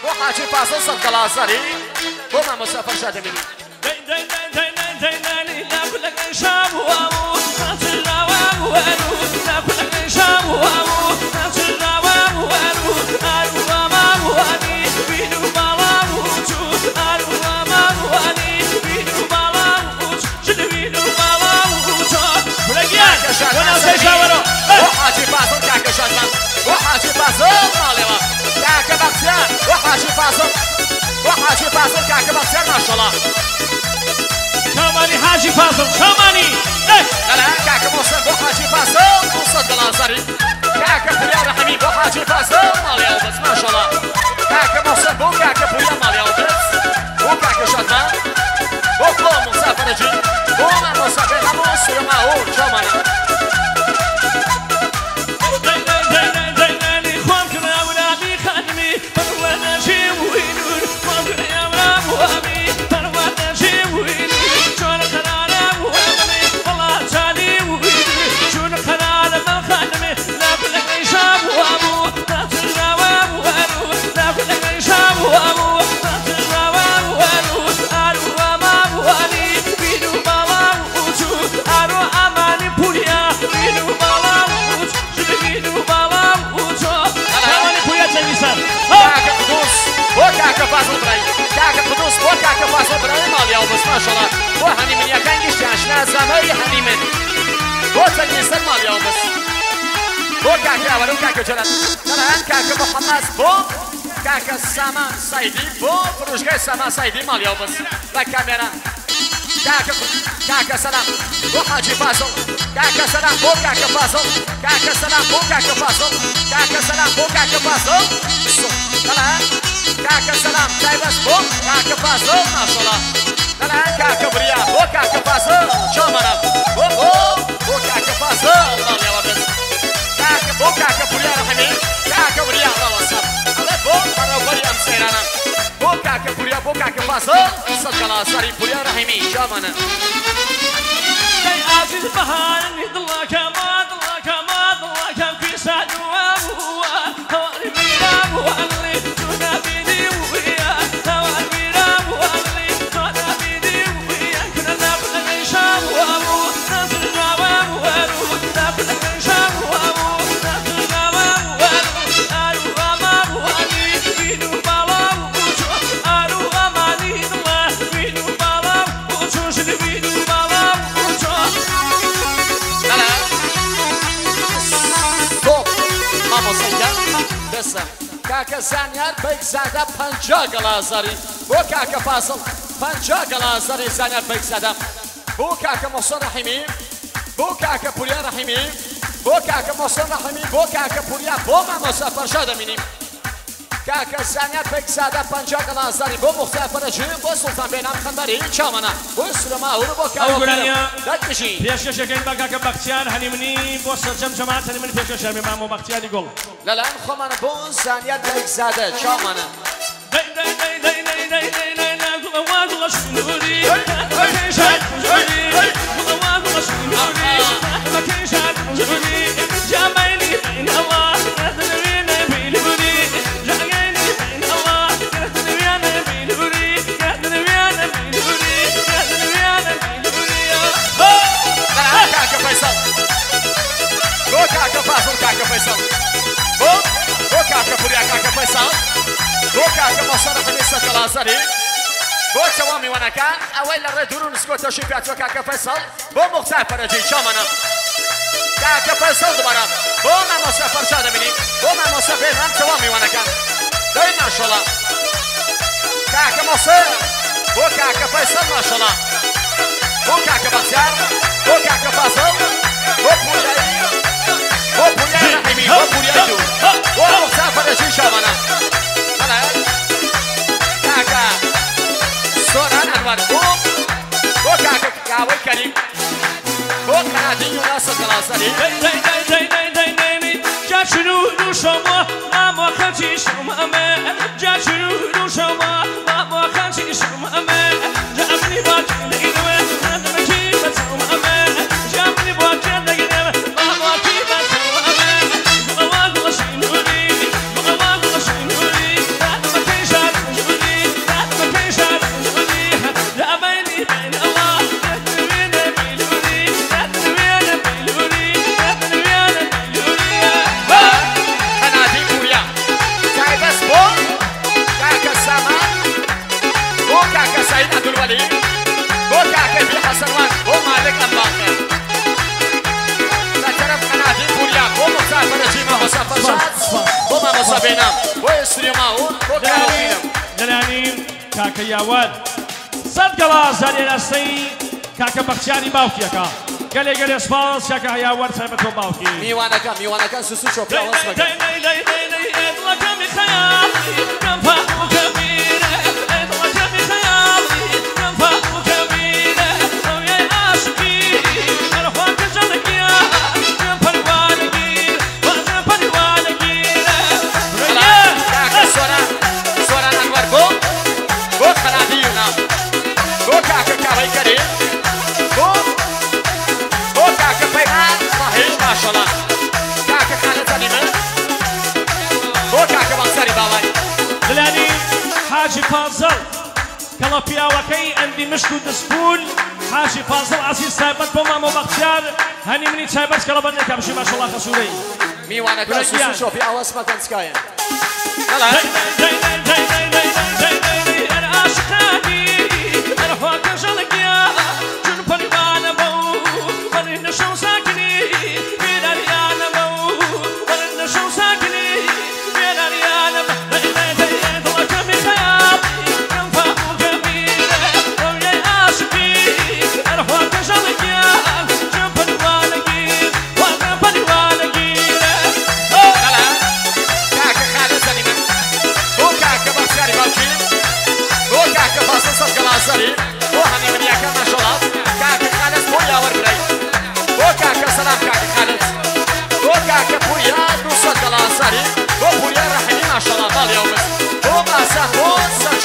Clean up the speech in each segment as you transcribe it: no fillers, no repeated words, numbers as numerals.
وحاجي فاصل صدق العصري وما مسافر شادمين وحاجي فاصل كاكا شادمان وحاجي فاصل ماليوا كاكا بختيان وحاجي فاصل كاكا بختيان ما شاء الله شاماني حاجي فاصل شاماني لا كاكا موسى وحاجي فاصل وصد الانصاري كاكا بوليا رحمي وحاجي فاصل ماليوا بس ما شاء الله كاكا موسى وكاكا بوليا ماليوا بس وكاكا شادمان وكلهم مسافر جي وما مسافر نموس وما هو شاماني وكاكا فاصل براي ماليا وبس ما شاء الله وهني من يكان يشتاش نازمي هني من وتني سن ماليا وبس وكاكا ورو كاكا جلال الان كاكا محمد بو كاكا سامان سايدي بو فروشكاي سامان سايدي ماليا وبس والكاميرا كاكا سلام وحاجي فاصل كاكا سلام بو كاكا فاصل كاكا سلام بو كاكا فاصل كاكا سلام بو كاكا فاصل الان كاكا سلام جايبس بو كاكا فاصل ما شاء الله الان كاكا بريا بو كاكا فاصل شو منام بو كاكا فاصل ماليا وبس كاكا بو كاكا بريا رحمي كاكا بريا الله صار هذا بو مرة بريا مسيرانا بو كاكا بريا بو كاكا فاصل صدق الله صاري بريا رحمي شو منام كي عزيز بهار ضلك ما ضلك ما ضلك في سعد وابوه هواري بيرام وعلي جونا بيدي ويا هواري بيرام وعلي جونا بيدي ويا كنا نبلغ نشام وابوه نصر جواب وارو نبلغ نشام وابوه نصر جواب وارو ارو امام وعلي بيدو بالام وجو ارو اماني الله بيدو بالام وجو شد بيدو بالام وجو كاكا زانيار بيك زادا پنجا گلازاری بو كاكا فاصل پنجا گلازاری زانيار بيك زادا بو كاكا محسن رحيمي بو كاكا بوليا رحيمي بو كاكا محسن رحيمي بو كاكا بوليا بو ما مسافر شاده مينيم كاكا زانيار بيك زادا پنجا گلازاری بو مختلفه جیم بو سلطان بینام خنبری چامانا بو سلما هورو بو كاكا دکشی پیشکش کردن با کاکا بختیار هنیمونی با سرچم جماعت هنیمونی پیشکش کردن مامو بختیاری گل لا خمان بو زانيار بيك زادا چامانا كاكا فاصل كاكا فيصل بو كاكا بوريا كاكا فيصل بو كاكا مصر حميسة الازري بو توامي وانا كان اول الردورون سكوتو شيبيات وكاكا فيصل بو مختلف رجي شامنا كاكا فيصل دوباره بو ما مسافر شاده مني بو ما مسافر هم توامي وانا كان داي ما شاء الله كاكا مصر بو كاكا فيصل ما شاء الله بو كاكا بختيار بو كاكا فاصل بو بوليا بو بوليا رحيمي بو بوليا جو بو مسافر رجي شامنا هلا كاكا سوران انوار بو كاكا كاوي كريم بو كنادي يونس الغلاسري جاشنو شما اما خنچی شما جاشنو شما اما خنچی شما جامنی باکن دیگه نداری بسوم جامنی باکن دیگه اما کی بسوم ما واقعا شنوری ندم کیشا سەری بۆ کاکەی بی حەسەنوان بۆ مالک ئەم باقە لە تەرەف قەنادی پوریا بۆ مختار جیمە مۆسا فەرشاد بۆ مامۆسا بێنام بۆ ئێستری ماون بۆ کارۆکینم لەلانی کاکە یاوەر سەد گەڵاز هەرێ ئەستەی کاکە بەختیاری باوکیەکە گەلێ سپاس کاکە یاوەر سایبەت بۆ باوکی میوانەکان سوسو چۆپیا وەس بەکەن حاجی فازڵ کەڵە پیاوەکەی ئەندی مشت و دەستپول حاجی فازڵ عزیز تایبەت بۆ مامۆ بەختیار هەنی منی تایبەت کەڵە بەرنێکە بشی ماشەڵڵا خەسوورەی میوانەکان سوسو چۆپی ئاواز مەکەن سکایە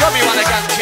Show me one again.